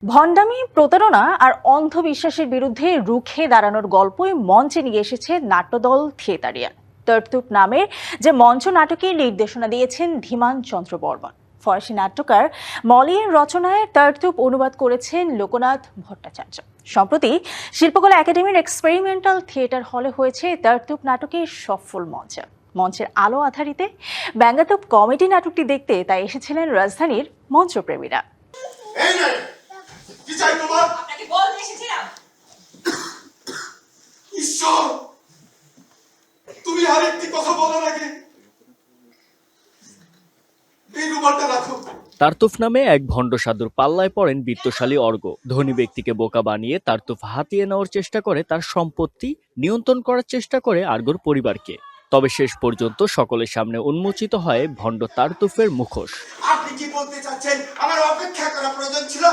ভণ্ডামি, প্রতারণা আর অন্ধবিশ্বাসের বিরুদ্ধে রুখে দাঁড়ানোর গল্পই মঞ্চে নিয়ে এসেছে নাট্যদল থিয়েটারিয়ান। তরতুব নামের যে মঞ্চ নাটকের নির্দেশনা দিয়েছেন ধীমান চন্দ্র বর্মন। ফরাসি নাট্যকার মলিয়ের রচনায় তরতুব অনুবাদ করেছেন লোকনাথ ভট্টাচার্য। সম্প্রতি শিল্পকলা একাডেমির এক্সপেরিমেন্টাল থিয়েটার হলে হয়েছে তরতুব নাটকের সফল মঞ্চের আলো আধারিতে ব্যঙ্গাত্মক কমেডি নাটকটি দেখতে তাই এসেছিলেন রাজধানীর মঞ্চপ্রেমীরা। কি চাই তোমার? আপনাকে বলতে এসেছিলাম। ঈশ্বর, তুমি আরেকটি কথা বলার আগে এই রুমালটা রাখো। তারতুফ নামে এক ভণ্ড সাধুর পাল্লায় পড়েন বিত্তশালী অর্গ। ধনী ব্যক্তিকে বোকা বানিয়ে তারতুফ হাতিয়ে নেওয়ার চেষ্টা করে, তার সম্পত্তি নিয়ন্ত্রণ করার চেষ্টা করে আর্গর পরিবারকে। তবে শেষ পর্যন্ত সকলের সামনে উন্মোচিত হয় ভণ্ড তারতুফের মুখোশ। আপনি কি বলতে চাচ্ছেন আমার অপেক্ষা করা প্রয়োজন ছিল?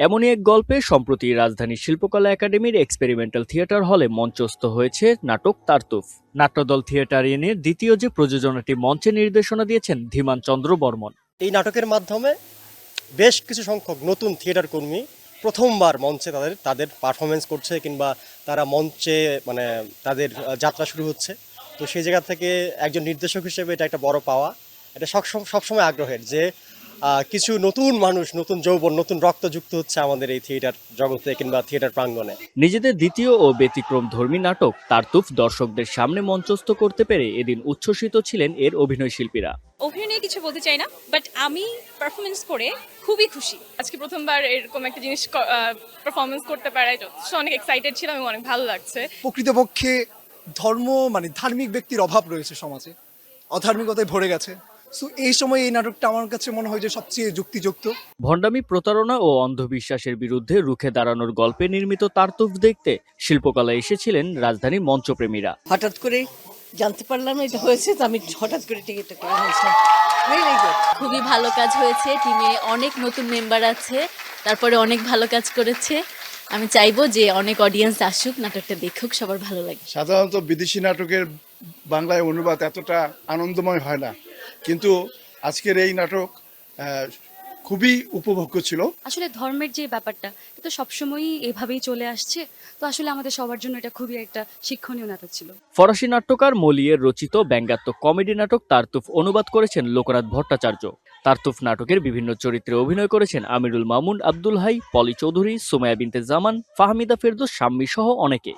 এমনই এক গল্পে সম্প্রতি রাজধানী শিল্পকলা একাডেমির এক্সপেরিমেন্টাল থিয়েটার হলে মঞ্চস্থ হয়েছে নাটক তারতুফ। নাট্যদল থিয়েটারিয়ানের দ্বিতীয় যে প্রযোজনাটি মঞ্চে নির্দেশনা দিয়েছেন ধীমান চন্দ্র বর্মন। এই নাটকের মাধ্যমে বেশ কিছু সংখ্যক নতুন থিয়েটার কর্মী প্রথমবার মঞ্চে তাদের পারফরমেন্স করছে, কিংবা তারা মঞ্চে তাদের যাত্রা শুরু হচ্ছে। তো সেই জায়গা থেকে একজন নির্দেশক হিসেবে এটা একটা বড় পাওয়া। এটা সবসময় আগ্রহের যে কিছু নতুন মানুষ, নতুন যৌবন, নতুন রক্ত যুক্ত হচ্ছে আমাদের এই থিয়েটার জগতে কিংবা থিয়েটার প্রাঙ্গণে। নিজেদের দ্বিতীয় ও ব্যতিক্রম ধর্মী নাটক তারতুফ দর্শকদের সামনে মঞ্চস্থ করতে পেরে এদিন উচ্ছ্বসিত ছিলেন এর অভিনয় শিল্পীরা। অভিনয় নিয়ে কিছু বলতে চাই না, বাট আমি পারফরমেন্স করে খুবই খুশি। আজকে প্রথমবার এরকম একটা জিনিস পারফরমেন্স করতে পারায় অনেক এক্সাইটেড ছিলাম এবং অনেক ভালো লাগছে। প্রকৃতপক্ষে ধার্মিক ব্যক্তির অভাব রয়েছে সমাজে, অধার্মিকতায় ভরে গেছে। এই সময় এই নাটকটা আমার কাছে মনে হয় যে সবচেয়ে যুক্তিযুক্ত। ভণ্ডামি, প্রতারণা ও অন্ধবিশ্বাসের বিরুদ্ধে রুখে দাঁড়ানোর গল্পে নির্মিত তারতুফ দেখতে শিল্পকলায় এসেছিলেন রাজধানীর মঞ্চপ্রেমীরা। হঠাৎ করে জানতে পারলাম এটা হয়েছে, তো আমি হঠাৎ করে টিকিটটা কেনা হয়েছে। খুবই ভালো কাজ হয়েছে, টিমে অনেক নতুন মেম্বার আছে, তারপরে অনেক ভালো কাজ করেছে। আমি চাইবো যে অনেক অডিয়েন্স আসুক, নাটকটা দেখুক, সবার ভালো লাগে। সাধারণত বিদেশি নাটকের বাংলায় অনুবাদ এতটা আনন্দময় হয় না, কিন্তু আজকের এই নাটক খুবই উপভোগ্য ছিল। আসলে ধর্মের যে ব্যাপারটা তো সবসময়ই এভাবেই চলে আসছে, তো আসলে আমাদের সবার জন্য এটা খুবই একটা শিক্ষণীয় নাটক ছিল। ফরাসি নাট্যকার মলিয়ের রচিত ব্যঙ্গাত্মক কমেডি নাটক তারতুফ অনুবাদ করেছেন লোকনাথ ভট্টাচার্য। তারতুফ নাটকের বিভিন্ন চরিত্রে অভিনয় করেছেন আমিরুল মামুন, আব্দুল হাই, পলি চৌধুরী, সুমাইয়া বিনতে জামান, ফাহমিদা ফেরদৌস, শাম্মী সহ অনেকে।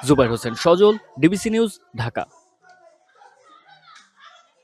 জুবাইর হোসেন সজল, ডিবিসি নিউজ, ঢাকা।